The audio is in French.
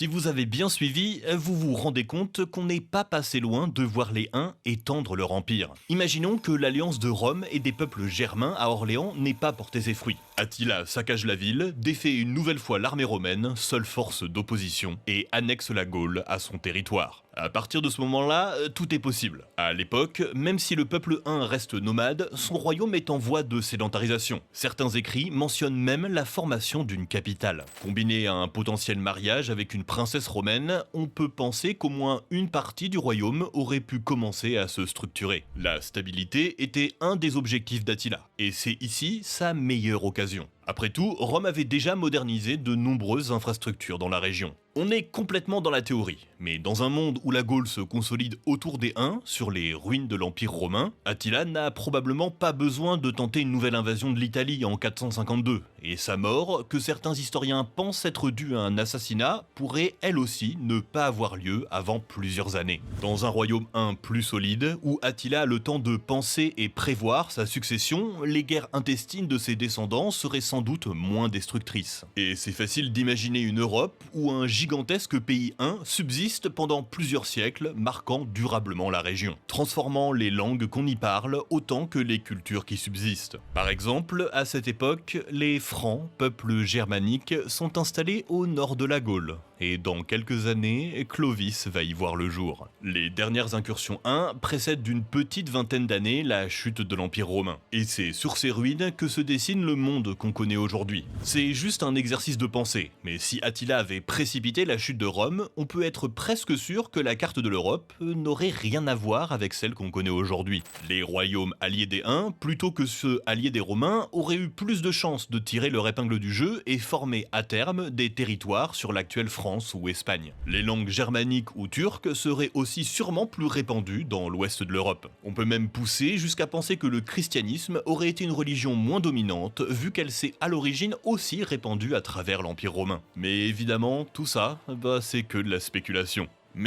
Si vous avez bien suivi, vous vous rendez compte qu'on n'est pas passé loin de voir les Huns étendre leur empire. Imaginons que l'alliance de Rome et des peuples germains à Orléans n'ait pas porté ses fruits. Attila saccage la ville, défait une nouvelle fois l'armée romaine, seule force d'opposition, et annexe la Gaule à son territoire. À partir de ce moment-là, tout est possible. À l'époque, même si le peuple Hun reste nomade, son royaume est en voie de sédentarisation. Certains écrits mentionnent même la formation d'une capitale. Combiné à un potentiel mariage avec une princesse romaine, on peut penser qu'au moins une partie du royaume aurait pu commencer à se structurer. La stabilité était un des objectifs d'Attila, et c'est ici sa meilleure occasion. Après tout, Rome avait déjà modernisé de nombreuses infrastructures dans la région. On est complètement dans la théorie, mais dans un monde où la Gaule se consolide autour des Huns, sur les ruines de l'Empire romain, Attila n'a probablement pas besoin de tenter une nouvelle invasion de l'Italie en 452, et sa mort, que certains historiens pensent être due à un assassinat, pourrait elle aussi ne pas avoir lieu avant plusieurs années. Dans un royaume Hun plus solide, où Attila a le temps de penser et prévoir sa succession, les guerres intestines de ses descendants seraient sans doute moins destructrices. Et c'est facile d'imaginer une Europe où un gigantesque pays Hun subsiste pendant plusieurs siècles, marquant durablement la région, transformant les langues qu'on y parle autant que les cultures qui subsistent. Par exemple, à cette époque, les Francs, peuple germanique, sont installés au nord de la Gaule, et dans quelques années, Clovis va y voir le jour. Les dernières incursions Hun précèdent d'une petite vingtaine d'années la chute de l'Empire romain, et c'est sur ces ruines que se dessine le monde qu'on connaît aujourd'hui. C'est juste un exercice de pensée, mais si Attila avait précipité la chute de Rome, on peut être presque sûr que la carte de l'Europe n'aurait rien à voir avec celle qu'on connaît aujourd'hui. Les royaumes alliés des Huns, plutôt que ceux alliés des Romains, auraient eu plus de chances de tirer leur épingle du jeu et former à terme des territoires sur l'actuelle France ou Espagne. Les langues germaniques ou turques seraient aussi sûrement plus répandues dans l'ouest de l'Europe. On peut même pousser jusqu'à penser que le christianisme aurait été une religion moins dominante, vu qu'elle s'est à l'origine aussi répandue à travers l'Empire romain. Mais évidemment, tout ça, c'est que de la spéculation.